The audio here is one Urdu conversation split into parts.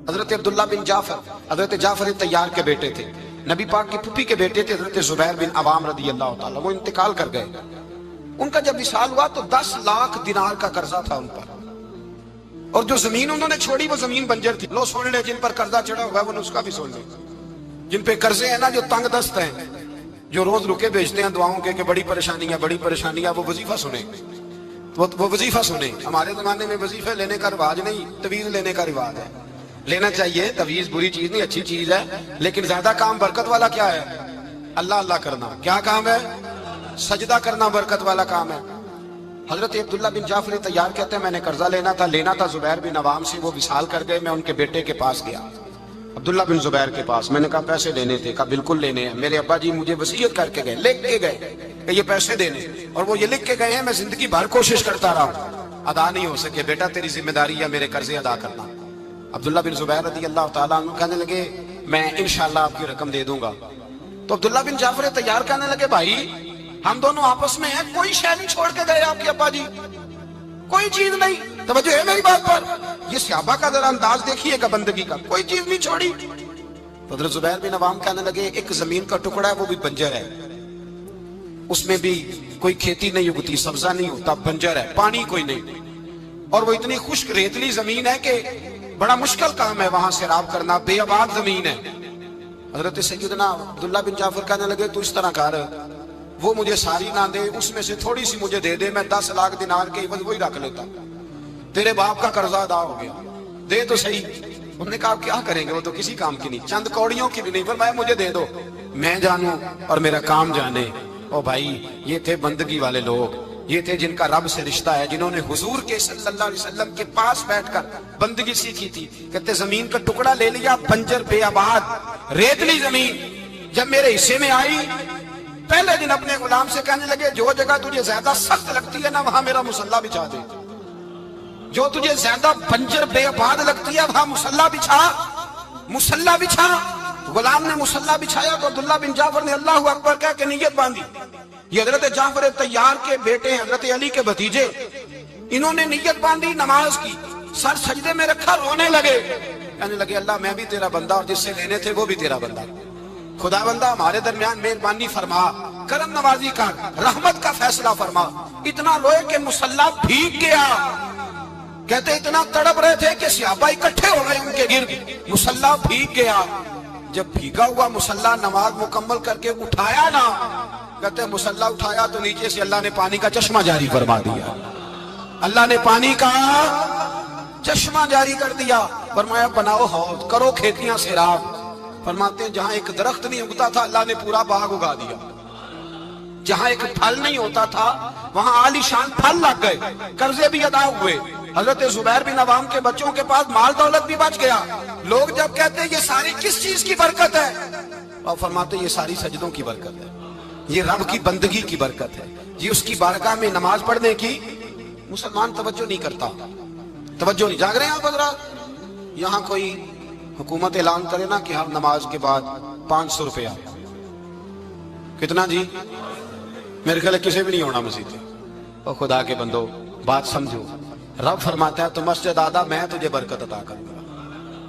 حضرت عبداللہ بن جعفر حضرت جعفر تیار کے بیٹے تھے، نبی پاک کی پھوپھی کے بیٹے تھے حضرت زبیر بن عوام رضی اللہ تعالیٰ، وہ انتقال کر گئے۔ ان کا جب وصال ہوا تو 10 لاکھ دینار کا قرضہ تھا ان پر، اور جو زمین انہوں نے چھوڑی وہ زمین بنجر تھی۔ لو سن لے، جن پر قرضہ چڑھا ہوا وہ نسخہ بھی سن لے، جن پہ قرضے ہیں نا، جو تنگ دست ہیں، جو روز رکے بھیجتے ہیں دعاؤں کے کہ بڑی پریشانی ہے، وہ وظیفہ سنیں، وہ وظیفہ سنیں۔ ہمارے زمانے میں وظیفے لینے کا رواج نہیں، تویز لینے کا رواج ہے۔ لینا چاہیے، تویز بری چیز نہیں، اچھی چیز ہے، لیکن زیادہ کام برکت والا کیا ہے؟ اللہ اللہ کرنا۔ کیا کام ہے؟ سجدہ کرنا برکت والا کام ہے۔ حضرت عبداللہ بن جعفر تیار کہتے ہیں میں نے قرضہ لینا تھا زبیر بن عوام سے، وہ وصال کر گئے۔ میں ان کے بیٹے کے پاس گیا، عبداللہ بن زبیر کے پاس۔ میں نے کہا پیسے لینے تھے، کہا بالکل لینے ہیں، میرے ابا جی مجھے وصیت کر کے گئے، لکھ کے گئے کہ یہ پیسے دینے، اور وہ یہ لکھ کے گئے ہیں، میں زندگی بھر کوشش کرتا رہا ہوں، ادا نہیں ہو سکے، بیٹا تیری ذمہ داری ہے میرے قرضے ادا کرنا۔ عبداللہ بن زبیر رضی اللہ تعالیٰ عنہ کہنے لگے میں انشاءاللہ آپ کی رقم دے دوں گا۔ تو عبداللہ بن جعفر تیار کہنے لگے بھائی ہم دونوں آپس میں ہیں، کوئی شے نہیں چھوڑ کے گئے آپ کے ابا جی، کوئی چیز نہیں۔ توجہ ہے میری بات پر؟ یہ صحابہ کا ذرا انداز دیکھیے گا بندگی کا، کوئی چیز نہیں چھوڑی۔ تو حضرت زبیر بن عوام کہنے لگے ایک زمین کا ٹکڑا ہے، وہ بھی بنجر ہے، اس میں بھی کوئی کھیتی نہیں اگتی، سبزہ نہیں ہوتا، بنجر ہے، پانی کوئی نہیں، اور وہ اتنی خشک ریتلی زمین ہے کہ بڑا مشکل کام ہے وہاں سیراب کرنا، بے آباد زمین ہے۔ حضرت سیدنا عبداللہ بن جعفر کہنے لگے تو اس طرح کر، وہ مجھے ساری نہ دے، اس میں سے تھوڑی سی مجھے دے دے، میں 10 لاکھ دینار کے عوض وہی رکھ لیتا، تیرے باپ کا قرضہ ادا ہو گیا، دے تو صحیح۔ انہوں نے کہا کیا کریں گے، وہ تو کسی کام کی نہیں، چند کوڑیوں کی بھی نہیں، فرمایا مجھے دے دو، میں جانوں اور میرا کام جانے۔ او بھائی یہ تھے بندگی والے لوگ، یہ تھے جن کا رب سے رشتہ ہے، جنہوں نے حضور کے صلی اللہ علیہ وسلم کے پاس بیٹھ کر بندگی سیکھی تھی۔ کہتے زمین کا ٹکڑا لے لیا، بنجر بے آباد ریتلی زمین، جب میرے حصے میں آئی پہلے دن اپنے غلام سے کہنے لگے جو جگہ تجھے زیادہ سخت لگتی ہے نا وہاں میرا مصلی بچھا دے، جو تجھے زیادہ بنجر بے آباد لگتی ہے وہاں مصلی بچھا۔ غلام نے مصلی بچھایا تو عبداللہ بن جعفر نے اللہ اکبر کہہ کے نیت باندھی۔ یہ حضرت جعفر تیار کے بیٹے حضرت علی کے بھتیجے، انہوں نے نیت باندھی نماز کی، سر سجدے میں رکھا، رونے لگے، کہنے لگے اللہ میں بھی تیرا بندہ اور جس سے لینے تھے وہ بھی تیرا بندہ، خدا بندہ ہمارے درمیان مہربانی فرما، کرم نوازی کر، رحمت کا فیصلہ فرما۔ اتنا روئے کہ مصلی بھیگ گیا۔ کہتے اتنا تڑپ رہے تھے کہ صحابہ اکٹھے ہو گئے ان کے گرد، مصلی بھیگ گیا۔ جب بھیگا ہوا مصلی نماز مکمل کر کے اٹھایا نا، کہتے مصلی اٹھایا تو نیچے سے اللہ نے پانی کا چشمہ جاری فرما دیا، اللہ نے پانی کا چشمہ جاری کر دیا۔ فرمایا بناؤ حوض، کرو کھیتیاں سیراب۔ فرماتے ہیں جہاں ایک درخت نہیں اگتا تھا اللہ نے پورا باغ اگا دیا، جہاں ایک پھل نہیں ہوتا تھا وہاں عالی شان پھل لگ گئے، قرضے بھی ادا ہوئے۔ حضرت زبیر بن عوام کے بچوں کے پاس مال دولت بھی بچ گیا۔ لوگ جب کہتے ہیں یہ ساری کس چیز کی برکت ہے، اور فرماتے ہیں یہ ساری سجدوں کی برکت ہے، یہ رب کی بندگی کی برکت ہے، یہ اس کی بارگاہ میں نماز پڑھنے کی۔ مسلمان توجہ نہیں کرتا، توجہ نہیں۔ جاگ رہے ہیں آپ حضرات؟ یہاں کوئی حکومت اعلان کرے نا کہ ہر نماز کے بعد 500 روپیہ، کتنا جی؟ میرے خیال ہے کسی بھی نہیں ہونا مسجد۔ اور خدا کے بندو بات سمجھو، رب فرماتا ہے تو مسجد آدھا میں تجھے برکت عطا کروں گا،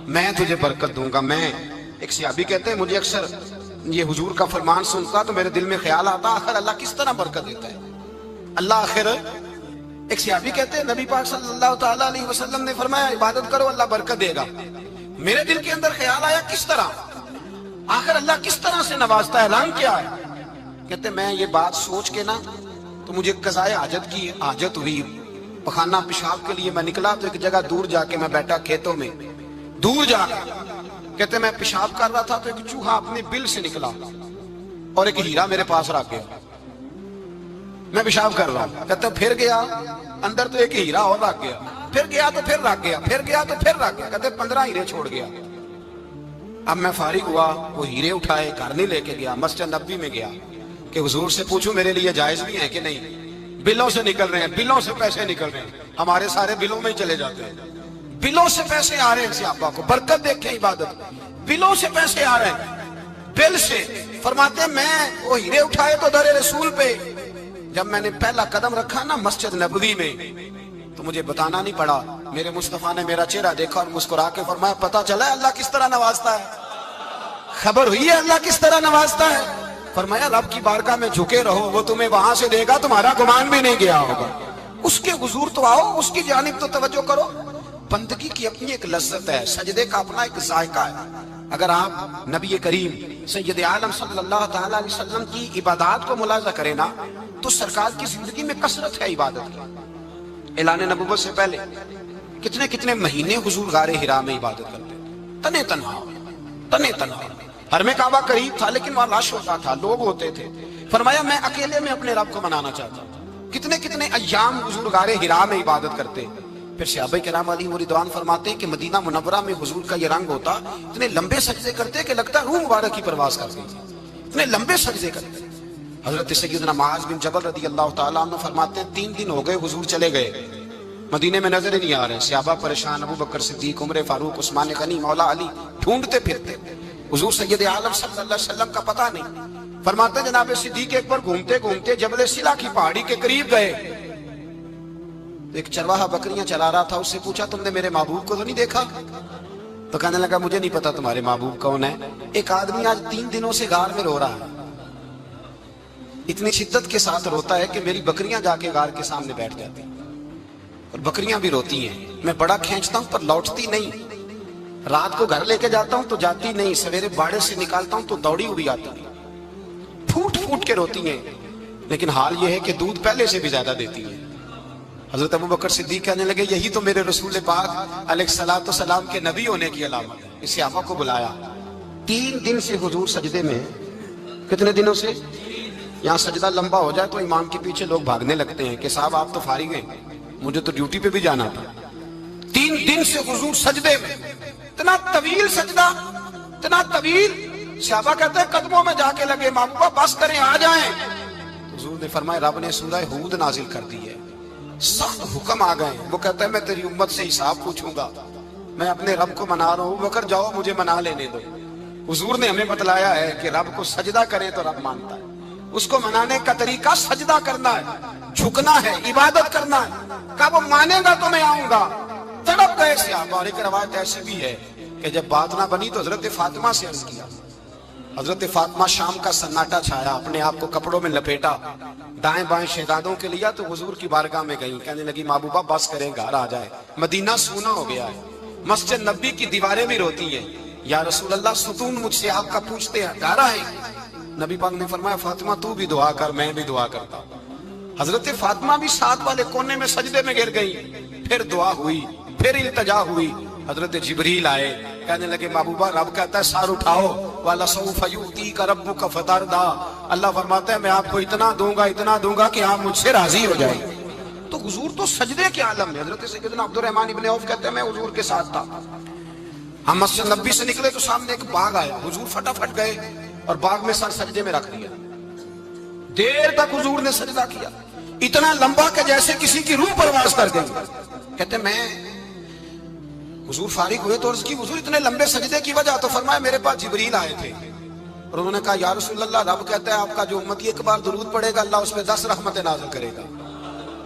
میں تجھے برکت دوں گا۔ میں ایک صحابی کہتے ہیں مجھے اکثر یہ حضور کا فرمان سنتا تو میرے دل میں خیال آتا آخر اللہ کس طرح برکت دیتا ہے اللہ آخر۔ ایک صحابی کہتے ہیں نبی پاک صلی اللہ تعالیٰ علیہ وسلم نے فرمایا عبادت کرو اللہ برکت دے گا۔ میرے دل کے اندر خیال آیا کس طرح، آخر اللہ کس طرح سے نوازتا ہے، اعلان کیا ہے؟ کہتے میں یہ بات سوچ کے نا تو مجھے قضائے حاجت کی حاجت ہوئی، پخانہ پیشاب کے لیے میں نکلا تو ایک جگہ دور جا کے میں بیٹھا کھیتوں میں، دور جا کے کہتے میں پیشاب کر رہا تھا تو ایک چوہا اپنے بل سے نکلا اور ایک ہیرا میرے پاس رکھ گیا، میں پیشاب کر رہا ہوں، کہتے پھر گیا اندر تو ایک ہیرا اور رکھ گیا، پھر گیا تو پھر رکھ گیا، پھر گیا تو پھر رکھ گیا، کہتے 15 ہیرے چھوڑ گیا۔ اب میں فارغ ہوا، وہ ہیرے اٹھائے گھر نہیں لے کے گیا، مسجد نبوی میں گیا کہ حضور سے پوچھوں میرے لیے جائز بھی ہے کہ نہیں، بلوں سے نکل رہے ہیں، بلوں سے پیسے نکل رہے ہیں، ہمارے سارے بلوں میں ہی چلے جاتے ہیں، بلوں سے پیسے آ رہے ہیں صحابہ کو، برکت دیکھیں عبادت، بلوں سے پیسے آ رہے ہیں، بل سے۔ فرماتے ہیں میں وہ ہیرے اٹھائے تو در رسول پہ، جب میں نے پہلا قدم رکھا نا مسجد نبوی میں تو تو مجھے بتانا نہیں پڑا، میرے مصطفیٰ نے میرا چہرہ دیکھا اور مسکرا کے فرمایا پتہ چلا ہے اللہ کس طرح نوازتا ہے، خبر ہوئی ہے اللہ کس طرح نوازتا ہے؟ فرمایا رب کی بارگاہ میں جھکے رہو، وہ تمہیں وہاں سے دے گا تمہارا گمان بھی نہیں گیا ہوگا، اس کے حضور تو آؤ، اس کی جانب تو توجہ کرو۔ بندگی کی اپنی ایک لذت ہے، سجدے کا اپنا ایک ذائقہ ہے۔ اگر آپ نبی کریم سید عالم صلی اللہ تعالی علیہ وسلم کی عبادات کو ملاحظہ کریں نا تو سرکار کی زندگی میں کثرت ہے عبادت کی۔ اعلان نبوت سے پہلے کتنے کتنے مہینے حضور غار حرا میں عبادت کرتے تھے، تنے تنہا۔ حرم کعبہ قریب تھا لیکن وہاں رش ہوتا تھا، لوگ ہوتے تھے۔ فرمایا میں اکیلے میں اپنے رب کو منانا چاہتا ہوں۔ کتنے کتنے ایام حضور غار حرا میں عبادت کرتے۔ پھر صحابہ کرام علیہم رضوان فرماتے ہیں کہ مدینہ منورہ میں حضور کا یہ رنگ ہوتا، اتنے لمبے سجدے کرتے کہ لگتا روح مبارک کی پرواز کر گئی، اتنے لمبے سجدے کرتے۔ حضرت سیدنا معاذ بن جبل رضی اللہ تعالیٰ عنہ فرماتے ہیں 3 دن ہو گئے حضور چلے گئے، مدینے میں نظر ہی نہیں آ رہے۔ صحابہ پریشان، ابو بکر صدیق، عمر فاروق، عثمان غنی، مولا علی ڈھونڈتے پھرتے، حضور سید عالم صلی اللہ علیہ وسلم کا پتہ نہیں۔ فرماتے ہیں جناب صدیق ایک بار گھومتے گھومتے جبل سلا کی پہاڑی کے قریب گئے، ایک چرواہا بکریاں چلا رہا تھا، اس سے پوچھا تم نے میرے محبوب کو تو نہیں دیکھا؟ تو کہنے لگا مجھے نہیں پتا تمہارے محبوب کون ہے۔ ایک آدمی آج 3 دنوں سے غار میں رو رہا ہے، اتنی شدت کے ساتھ روتا ہے کہ میری بکریاں جا کے غار کے سامنے بیٹھ جاتی اور بکریاں بھی روتی ہیں، میں بڑا کھینچتا ہوں پر لوٹتی نہیں، رات کو گھر لے کے جاتا ہوں تو جاتی نہیں، سویرے باڑے سے نکالتا ہوں تو دوڑی ہوئی آتی ہے، پھوٹ پھوٹ کے روتی ہیں، لیکن حال یہ ہے کہ دودھ پہلے سے بھی زیادہ دیتی ہیں۔ حضرت ابو بکر صدیق کہنے لگے یہی تو میرے رسول پاک علیہ الصلوۃ والسلام کے نبی ہونے کی علامت ہے۔ اس صحابہ کو بلایا، 3 دن سے حضور سجدے میں، کتنے دنوں سے؟ یہاں سجدہ لمبا ہو جائے تو امام کے پیچھے لوگ بھاگنے لگتے ہیں کہ صاحب آپ تو فارغ ہیں، مجھے تو ڈیوٹی پہ بھی جانا تھا۔ 3 دن سے حضور سجدے میں، اتنا طویل سجدہ، اتنا طویل۔ صحابہ کہتے ہیں قدموں میں جا کے لگے، محبوبہ بس کریں آ جائیں۔ حضور نے فرمایا رب نے سورہ ہود نازل کر دی ہے، سخت حکم آ گئے۔ وہ کہتا ہے میں تیری امت سے حساب پوچھوں گا، میں اپنے رب کو منا رہا ہوں، بکر جاؤ مجھے منا لینے دو۔ حضور نے ہمیں بتلایا ہے کہ رب کو سجدہ کریں تو رب مانتا ہے، اس کو منانے کا طریقہ سجدہ کرنا ہے، جھکنا ہے، عبادت کرنا ہے۔ کہا وہ مانے گا تو میں آؤں گا۔ تڑپ گئے صحابہ۔ اور ایک روایت ایسی بھی ہے کہ جب بات نہ بنی تو حضرت فاطمہ سے عرض کیا۔ حضرت فاطمہ شام کا سناٹا چھایا، اپنے آپ کو کپڑوں میں لپیٹا، دائیں بائیں شہزادوں کے لیا تو حضور کی بارگاہ میں گئیں، کہنے لگی محبوبہ بس کریں گھر آ جائے، مدینہ سونا ہو گیا ہے، مسجد نبی کی دیواریں بھی روتی ہیں، یا رسول اللہ ستون مجھ سے آپ کا پوچھتے ہیں گھر آئے۔ نبی پاک نے فرمایا فاطمہ تو بھی دعا کر، میں بھی دعا کرتا ہوں۔ حضرت فاطمہ بھی ساتھ والے کونے میں سجدے میں گر گئی، پھر دعا ہوئی، پھر التجا ہوئی۔ حضرت جبریل آئے، کہنے لگے محبوبہ رب کہتا ہے سار اٹھاؤ، وَلَسَوْفَ يُؤْتِيكَ رَبُّكَ فَتَرْضَىٰ، اللہ فرماتا ہے میں آپ کو اتنا دوں گا کہ آپ مجھ سے راضی ہو جائیں۔ تو حضور تو سجدے کے عالم میں۔ حضرت سیدنا عبد الرحمن ابن عوف کہتے ہیں میں حضور کے ساتھ تھا، ہم مسجد نبی سے نکلے تو سامنے ایک باغ آیا، حضور فٹافٹ گئے اور باغ میں سر سجدے میں رکھ دیا، دیر تک حضور نے سجدہ کیا، اتنا لمبا کہ جیسے کسی کی روح پرواز کر گئی۔ کہتے میں حضور فارغ ہوئے تو عرض کی حضور اتنے لمبے سجدے کی وجہ؟ تو فرمایا میرے پاس جبریل آئے تھے اور انہوں نے کہا یا رسول اللہ رب کہتا ہے آپ کا جو امتی ایک بار درود پڑھے گا اللہ اس پہ 10 رحمتیں نازل کرے گا،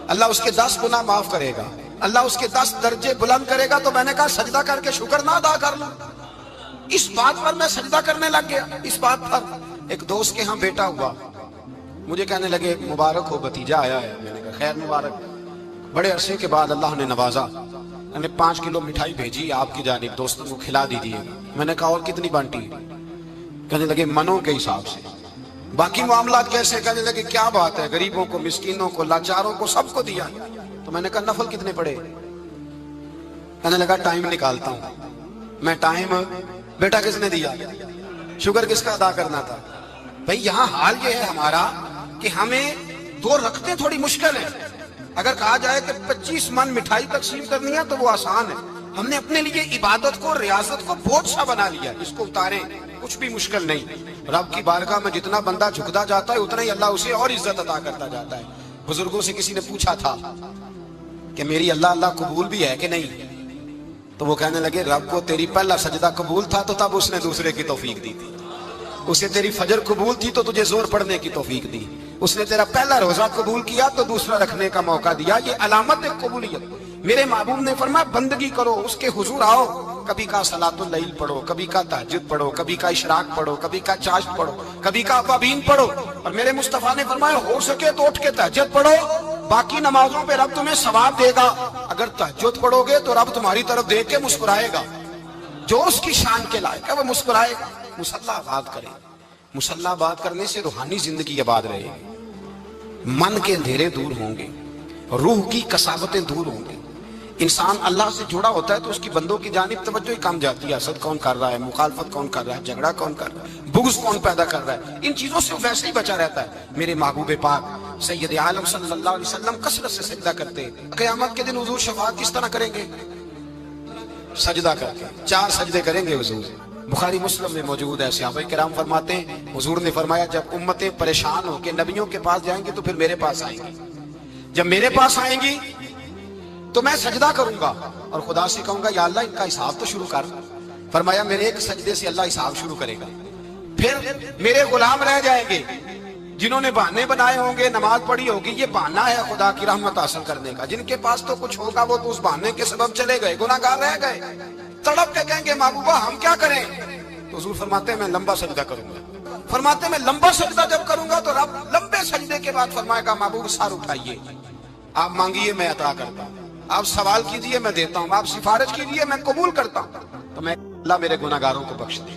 اللہ اس کے 10 گناہ معاف کرے گا، اللہ اس کے 10 درجے بلند کرے گا۔ تو میں نے کہا سجدہ کر کے شکر نہ ادا کر لوں؟ اس بات پر میں سجدہ کرنے لگ گیا۔ اس بات پر ایک دوست کے ہاں بیٹا ہوا، مجھے کہنے لگے مبارک ہو بھتیجا آیا ہے۔ میں نے کہا خیر مبارک۔ بڑے عرصے کے بعد اللہ نے نوازا، میں نے 5 کلو مٹھائی بھیجی آپ کی جانب، دوستوں کو کھلا دیجیے۔ میں نے کہا اور کتنی بانٹی؟ کہنے لگے منوں کے حساب سے۔ باقی معاملات کیسے؟ کہنے لگے کیا بات ہے، غریبوں کو، مسکینوں کو، لاچاروں کو، سب کو دیا۔ تو میں نے کہا نفل کتنے پڑے؟ کہنے لگا ٹائم نکالتا ہوں۔ میں ٹائم بیٹا کس نے دیا؟ شکر کس کا ادا کرنا تھا؟ بھئی یہاں حال یہ ہے ہمارا کہ ہمیں 2 رکھتے تھوڑی مشکل ہے۔ اگر کہا جائے کہ 25 من مٹھائی تقسیم کرنی ہے تو وہ آسان ہے، ہم نے اپنے لیے عبادت کو، ریاضت کو بہت سا بنا لیا، اس کو اتاریں کچھ بھی مشکل نہیں۔ رب کی بارگاہ میں جتنا بندہ جھکتا جاتا ہے اتنا ہی اللہ اسے اور عزت عطا کرتا جاتا ہے۔ بزرگوں سے کسی نے پوچھا تھا کہ میری اللہ قبول بھی ہے کہ نہیں؟ تو وہ کہنے لگے رب کو تیری پہلا سجدہ قبول تھا تو تب اس نے دوسرے کی توفیق دی تھی، اسے تیری فجر قبول تھی تو تجھے زور پڑھنے کی توفیق دی، اس نے تیرا پہلا روزہ قبول کیا تو دوسرا رکھنے کا موقع دیا۔ یہ علامت ہے قبولیت۔ میرے محبوب نے فرمایا بندگی کرو، اس کے حضور آؤ، کبھی کا صلاۃ اللیل پڑھو، کبھی کا تہجد پڑھو، کبھی کا اشراق پڑھو، کبھی کا چاشت پڑھو، کبھی کا اوابین پڑھو۔ اور میرے مصطفیٰ نے فرمایا ہو سکے تو اٹھ کے تہجد پڑھو، باقی نمازوں پہ رب تمہیں ثواب دے گا۔ اگر تہجد پڑھو گے تو رب تمہاری طرف دیکھ کے مسکرائے گا، جو اس کی شان کے لائق ہے وہ مسکرائے گا۔ مصلی آباد کریں، مصلی آباد کرنے سے روحانی زندگی آباد رہے گی، من کے اندھیرے دور ہوں گے، روح کی کساوتیں دور ہوں گی۔ انسان اللہ سے جڑا ہوتا ہے تو اس کی بندوں کی جانب توجہ ہی کم جاتی ہے، حسد کون کر رہا ہے، مخالفت کون کر رہا ہے، جھگڑا کون کر رہا ہے، بغض کون پیدا کر رہا ہے، ان چیزوں سے ویسے ہی بچا رہتا ہے۔ میرے محبوب پاک سید عالم صلی اللہ علیہ وسلم کثرت سے سجدہ کرتے ہیں۔ قیامت کے دن حضور شفاعت کس طرح کریں گے؟ سجدہ کر کے 4 سجدے کریں گے حضور۔ بخاری مسلم میں موجود ہے، صحابہ کرام فرماتے ہیں حضور نے فرمایا جب امتیں پریشان ہو کے نبیوں کے پاس جائیں گے تو پھر میرے پاس آئیں گی، جب میرے پاس آئیں گی تو میں سجدہ کروں گا اور خدا سے کہوں گا یا اللہ ان کا حساب تو شروع کر۔ فرمایا میرے ایک سجدے سے اللہ حساب شروع کرے گا۔ پھر میرے غلام رہ جائیں گے جنہوں نے بہانے بنائے ہوں گے، نماز پڑھی ہوگی، یہ بہانہ ہے خدا کی رحمت حاصل کرنے کا، جن کے پاس تو کچھ ہوگا وہ تو اس بہانے کے سبب چلے گئے، گناہ گار رہ گئے، تڑپ کے کہیں گے محبوبہ ہم کیا کریں؟ تو حضور فرماتے ہیں میں لمبا سجدہ کروں گا۔ فرماتے ہیں میں لمبا سجدہ جب کروں گا تو رب لمبے سجدے کے بعد فرمائے گا محبوب سر اٹھائیے، آپ مانگیے میں عطا کرتا ہوں، آپ سوال کیجئے میں دیتا ہوں، آپ سفارش کیجئے میں قبول کرتا ہوں۔ تو میں اللہ میرے گناہ گاروں کو بخش دے۔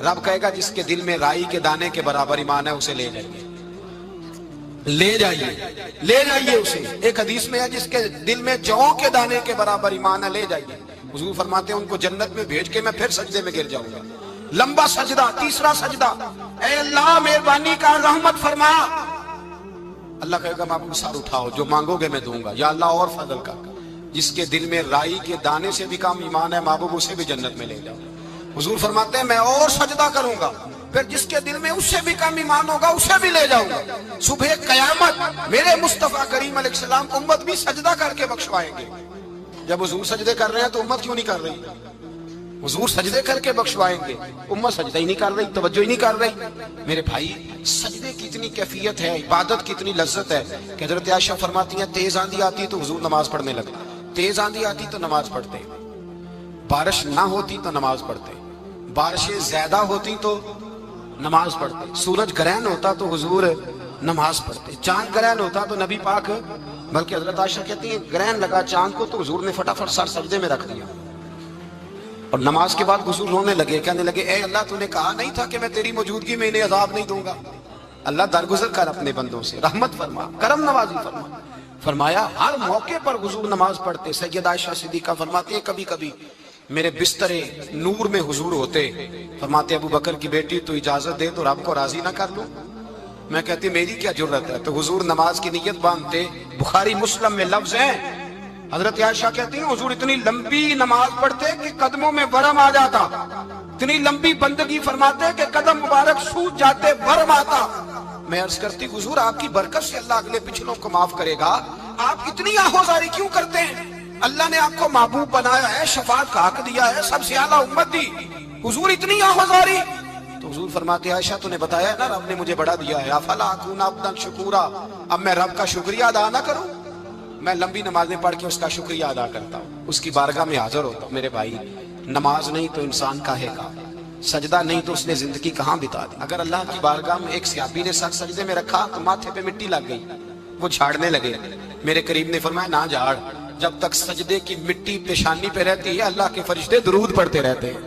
رب کہے گا جس کے دل میں رائی کے دانے کے برابر ایمان ہے اسے لے جائیے، لے جائیے، لے جائیے اسے۔ ایک حدیث میں ہے جس کے دل میں جو کے دانے کے برابر ایمان ہے لے جائیے۔ حضور فرماتے ہیں ان کو جنت میں بھیج کے میں پھر سجدے میں گر جاؤں گا۔ لمبا سجدہ، تیسرا سجدہ، اے اللہ مہربانی کا رحمت فرما۔ اللہ کہے گا محبوب سر اٹھاؤ، جو مانگو گے میں دوں گا، یا اللہ اور فضل کر۔ جس کے دل میں رائی کے دانے سے بھی کم ایمان ہے محبوب اسے بھی جنت میں لے جاؤ۔ حضور فرماتے ہیں میں اور سجدہ کروں گا، پھر جس کے دل میں اس سے بھی کم ایمان ہوگا اسے بھی لے جاؤں گا۔ صبح قیامت میرے مصطفیٰ کریم علیہ السلام امت بھی سجدہ کر کے بخشوائیں گے۔ جب حضور سجدے کر رہے ہیں تو امت کیوں نہیں کر رہی؟ حضور سجدے کر کے بخشوائیں گے، امت سجدہ ہی نہیں کر رہی، توجہ ہی نہیں کر رہی۔ میرے بھائی سجدے کی اتنی کیفیت ہے، عبادت کی اتنی لذت ہے کہ حضرت عائشہ فرماتی ہیں تیز آندھی آتی تو حضور نماز پڑھنے لگے، تیز آندھی آتی تو نماز پڑھتے، بارش نہ ہوتی تو نماز پڑھتے، بارشیں زیادہ ہوتی تو نماز پڑھتے، سورج گرہن ہوتا تو حضور نماز پڑھتے، چاند گرہن ہوتا تو نبی پاک، بلکہ حضرت عائشہ کہتی ہیں گرہن لگا چاند کو تو حضور نے فٹافٹ سر سجدے میں رکھ دیا، اور نماز کے بعد حضور رونے لگے، کہنے لگے اے اللہ تو نے کہا نہیں تھا کہ میں تیری موجودگی میں انہیں عذاب نہیں دوں گا؟ اللہ درگزر کر اپنے بندوں سے، رحمت فرما، کرم نوازی فرما۔ فرمایا ہر موقع پر حضور نماز پڑھتے۔ سید عائشہ صدیقہ فرماتی ہیں کبھی کبھی میرے بستر نور میں حضور ہوتے، فرماتے ابو بکر کی بیٹی تو اجازت دے تو رب کو راضی نہ کر لوں؟ میں کہتی میری کیا جرت ہے؟ تو حضور نماز کی نیت باندھتے۔ بخاری مسلم میں لفظ ہیں، حضرت عائشہ کہتی ہیں حضور اتنی لمبی نماز پڑھتے کہ قدموں میں ورم آ جاتا، اتنی لمبی بندگی فرماتے کہ قدم مبارک سوج جاتے، ورم آتا۔ میں عرض کرتی حضور آپ کی برکت سے اللہ اگلے پچھلوں کو معاف کرے گا، آپ اتنی آہوزاری کیوں کرتے ہیں؟ اللہ نے آپ کو محبوب بنایا ہے، شفاعت کا حق دیا ہے، سب سے اعلیٰ امت دی، حضور اتنی آہوزاری؟ تو حضور فرماتے عائشہ تو نے بتایا نا رب نے مجھے بڑا دیا ہے، افلا اکون عبدا شکورا، اب میں رب کا شکریہ ادا نہ کروں؟ میں لمبی نمازیں پڑھ کے اس کا شکریہ ادا کرتا ہوں، اس کی بارگاہ میں حاضر ہوتا ہوں۔ میرے بھائی نماز نہیں تو انسان کاہے کا، سجدہ نہیں تو اس نے زندگی کہاں بتا دی؟ اگر اللہ کی بارگاہ میں ایک صحابی نے سر سجدے میں رکھا تو ماتھے پہ مٹی لگ گئی، وہ جھاڑنے لگے، میرے قریب نے فرمایا نہ جھاڑ، جب تک سجدے کی مٹی پیشانی پہ رہتی ہے اللہ کے فرشتے درود پڑھتے رہتے ہیں،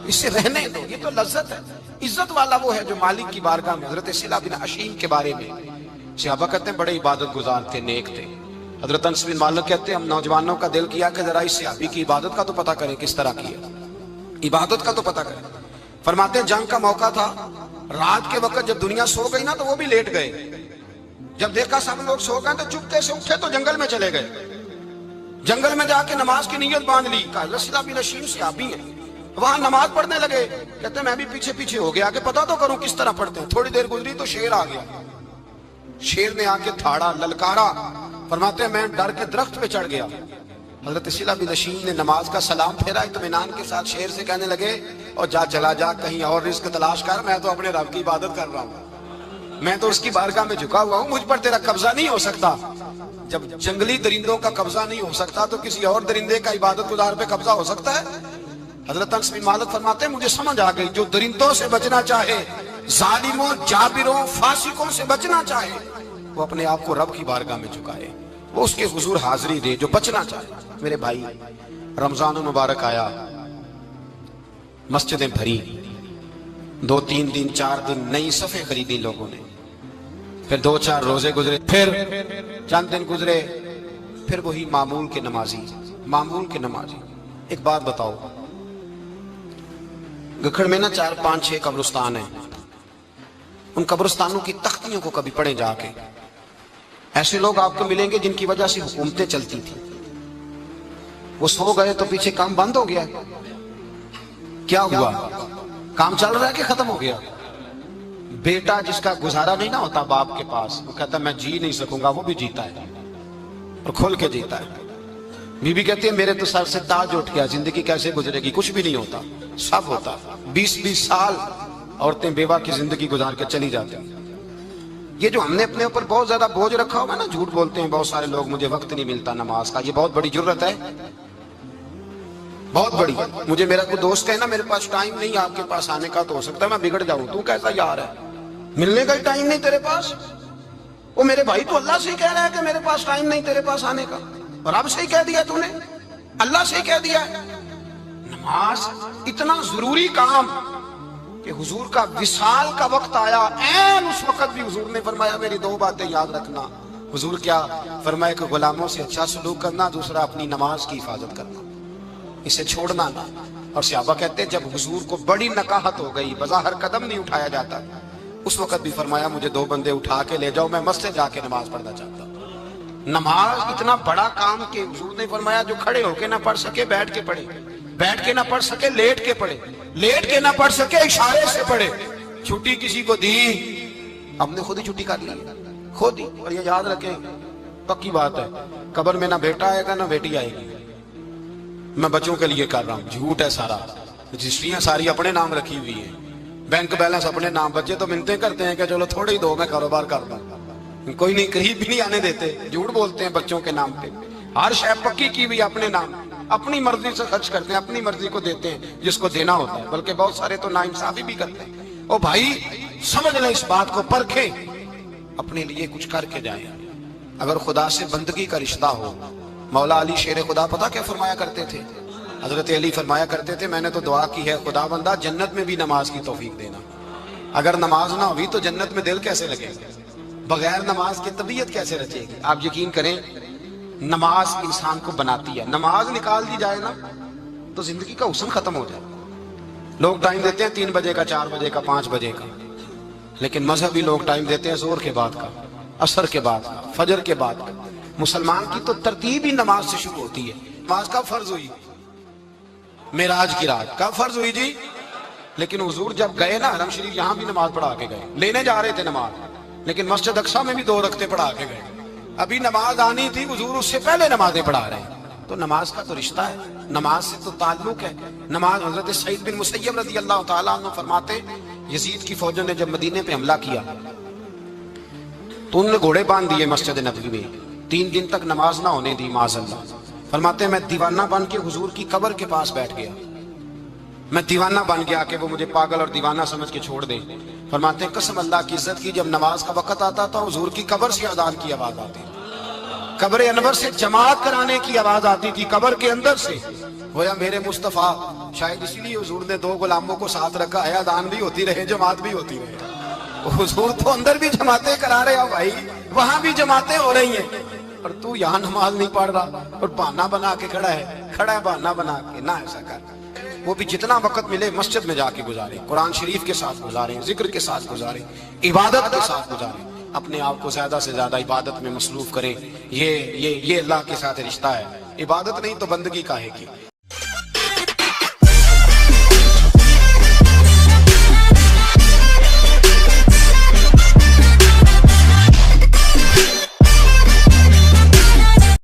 اس سے رہنے دو، یہ تو لذت ہے۔ عزت والا وہ ہے جو مالک کی بارگاہ میں۔ حضرت صلہ بن عشیم کے بارے میں صحابہ کہتے ہیں بڑے عبادت گزار تھے، نیک تھے۔ حضرت انس بن مالک کہتے ہیں ہم نوجوانوں کا دل کیا کہ ذرا اس صحابی کی عبادت کا تو پتہ کریں، کس طرح کی ہے عبادت کا تو پتہ کریں۔ فرماتے ہیں جنگ کا موقع تھا، رات کے وقت جب دنیا سو گئی نا تو وہ بھی لیٹ گئے، جب دیکھا سب لوگ سو گئے تو چپکے سے اٹھے تو جنگل میں چلے گئے، جنگل میں جا کے نماز کی نیت باندھ لی۔ کہا صلہ بن عشیم صحابی ہیں، وہاں نماز پڑھنے لگے، کہتے ہیں میں بھی پیچھے پیچھے ہو گیا کہ پتہ تو کروں کس طرح پڑھتے ہیں۔ تھوڑی دیر گزری تو شیر آ گیا، شیر نے آ کے تھاڑا، للکارا۔ فرماتے ہیں میں ڈر کے درخت پہ چڑھ گیا۔ حضرت صلہ بن عشیم نے نماز کا سلام پھیرا، اطمینان کے ساتھ شیر سے کہنے لگے اور جا چلا جا کہیں اور رزق تلاش کر، میں تو اپنے رب کی عبادت کر رہا ہوں۔ میں تو اس کی بارگاہ میں جھکا ہوا ہوں, مجھ پر تیرا قبضہ نہیں ہو سکتا. جب جنگلی درندوں کا قبضہ نہیں ہو سکتا تو کسی اور درندے کا عبادت گزار پہ قبضہ ہو سکتا ہے؟ حضرت انس بن مالک فرماتے ہیں مجھے سمجھ آ گئی, جو درندوں سے بچنا چاہے, ظالموں, جابروں, فاسقوں سے بچنا چاہے, وہ اپنے آپ کو رب کی بارگاہ میں جھکائے, وہ اس کے حضور حاضری دے. جو بچنا چاہے. میرے بھائی, رمضان المبارک آیا, مسجدیں بھری, 2-3 دن 4 دن نئی صفیں خریدی لوگوں نے, پھر 2-4 روزے گزرے, پھر چند دن گزرے, پھر وہی معمول کے نمازی. ایک بات بتاؤ, گکھڑ میں نا 4-5-6 قبرستان ہیں, ان قبرستانوں کی تختیوں کو کبھی پڑھیں جا کے. ایسے لوگ آپ کو ملیں گے جن کی وجہ سے حکومتیں چلتی تھیں, وہ سو گئے تو پیچھے کام بند ہو گیا. کیا ہوا؟ کام چل رہا ہے کہ ختم ہو گیا؟ بیٹا جس کا گزارا نہیں نہ ہوتا باپ کے پاس, وہ کہتا میں جی نہیں سکوں گا, وہ بھی جیتا ہے اور کھول کے جیتا ہے. بی بی کہتی ہے میرے تو سر سے تاج اٹھ گیا, زندگی کیسے گزرے گی؟ کچھ بھی نہیں ہوتا, سب ہوتا. 20-20 سال عورتیں بیوہ کی زندگی گزار کے چلی جاتی ہیں. یہ جو ہم نے اپنے اوپر بہت زیادہ بوجھ رکھا ہوا ہے نا, جھوٹ بولتے ہیں بہت سارے لوگ, مجھے وقت نہیں ملتا نماز کا, یہ بہت بڑی جرت ہے, بہت بڑی. مجھے میرا کوئی دوست کہے نا میرے پاس ٹائم نہیں آپ کے پاس آنے کا, تو ہو سکتا ہے میں بگڑ جاؤں. تو کیسا یار ہے, ملنے کا ٹائم نہیں تیرے پاس؟ وہ میرے بھائی تو اللہ سے ہی کہہ رہا ہے کہ میرے پاس ٹائم نہیں تیرے پاس آنے کا, اور رب سے ہی کہہ دیا, تو نے اللہ سے ہی کہہ دیا ہے. نماز اتنا ضروری کام کہ حضور کا وصال کا وقت آیا, عین اس وقت بھی حضور نے فرمایا میری 2 باتیں یاد رکھنا. حضور کیا فرمایا کہ غلاموں سے اچھا سلوک کرنا, دوسرا اپنی نماز کی حفاظت کرنا, اسے چھوڑنا نہ. اور صحابہ کہتے ہیں جب حضور کو بڑی نکاہت ہو گئی, بظاہر قدم نہیں اٹھایا جاتا, اس وقت بھی فرمایا مجھے 2 بندے اٹھا کے لے جاؤ, میں مسجد جا کے نماز پڑھنا چاہتا ہوں. نماز اتنا بڑا کام کہ حضور نے فرمایا جو کھڑے ہو کے نہ پڑھ سکے بیٹھ کے پڑھے, بیٹھ کے نہ پڑھ سکے لیٹ کے پڑھے, لیٹ کے نہ پڑھ سکے اشارے سے پڑھے. چھٹی کسی کو دی, ہم نے خود ہی چھٹی کر لی, خود ہی. اور یہ یاد رکھیں, پکی بات ہے, قبر میں نہ بیٹا آئے گا نہ بیٹی آئے گی. میں بچوں کے لیے کر رہا ہوں, جھوٹ ہے سارا. رجسٹریاں ساری اپنے نام رکھی ہوئی ہیں, بینک بیلنس اپنے نام. بچے تو منتیں کرتے ہیں کہ چلو تھوڑے ہی دو, میں کاروبار کر دوں. کوئی نہیں, قریب بھی نہیں آنے دیتے, جھوٹ بولتے ہیں بچوں کے نام پہ. ہر شے پکی کی ہوئی اپنے نام, اپنی مرضی سے خرچ کرتے ہیں, اپنی مرضی کو دیتے ہیں جس کو دینا ہوتا ہے. بلکہ بہت سارے تو ناانصافی بھی کرتے ہیں. او بھائی سمجھ لیں اس بات کو, پرکھیں, اپنے لیے کچھ کر کے جائیں. اگر خدا سے بندگی کا رشتہ ہو, مولا علی شیر خدا پتہ کیا فرمایا کرتے تھے؟ حضرت علی فرمایا کرتے تھے میں نے تو دعا کی ہے خدا بندہ جنت میں بھی نماز کی توفیق دینا. اگر نماز نہ ہوئی تو جنت میں دل کیسے لگے گا, بغیر نماز کی طبیعت کیسے رچے گی؟ آپ یقین کریں نماز انسان کو بناتی ہے. نماز نکال دی جائے نا تو زندگی کا حسن ختم ہو جائے. لوگ ٹائم دیتے ہیں 3 بجے کا, 4 بجے کا, 5 بجے کا, لیکن مذہبی لوگ ٹائم دیتے ہیں زور کے بعد کا, عصر کے بعد کا, فجر کے بعد کا. مسلمان کی تو ترتیب ہی نماز سے شروع ہوتی ہے. نماز کب فرض ہوئی؟ معراج کی رات. کب فرض ہوئی جی؟ لیکن حضور جب گئے نا حرم شریف, یہاں بھی نماز پڑھا کے گئے, لینے جا رہے تھے نماز, لیکن مسجد اقصی میں بھی 2 رکعتیں پڑھا کے گئے. ابھی نماز آنی تھی, حضور اس سے پہلے نمازیں پڑھا رہے ہیں. تو نماز کا تو رشتہ ہے, نماز سے تو تعلق ہے. نماز حضرت سعید بن مسیب رضی اللہ تعالیٰ عنہ فرماتے یزید کی فوجوں نے جب مدینے پہ حملہ کیا تو انہوں نے گھوڑے باندھ دیے مسجد نبوی میں, 3 دن تک نماز نہ ہونے دی معاذ اللہ. فرماتے ہیں میں دیوانہ بن کے حضور کی قبر کے پاس بیٹھ گیا, میں دیوانہ بن گیا کہ وہ مجھے پاگل اور دیوانہ سمجھ کے چھوڑ دے. فرماتے ہیں قسم اللہ کی عزت کی, جب نماز کا وقت آتا تھا حضور کی قبر سے اذان کی آواز آتی, قبر انور سے جماعت کرانے کی آواز آتی تھی, قبر کے اندر سے. گویا میرے مصطفیٰ, شاید اسی لیے حضور نے 2 غلاموں کو ساتھ رکھا ہے, اذان بھی ہوتی رہے جماعت بھی ہوتی رہے. حضور تو اندر بھی جماعتیں کرا رہے ہو بھائی, وہاں بھی جماعتیں ہو رہی ہیں, اور تو یہاں نماز نہیں پڑھ رہا اور بہانہ بنا کے کھڑا ہے بہانہ بنا کے. نہ ایسا کر, وہ بھی جتنا وقت ملے مسجد میں جا کے گزارے, قرآن شریف کے ساتھ گزارے, ذکر کے ساتھ گزارے, عبادت کے ساتھ گزارے. اپنے آپ کو زیادہ سے زیادہ عبادت میں مصروف کریں. یہ اللہ کے ساتھ رشتہ ہے, عبادت نہیں تو بندگی کاہے کی.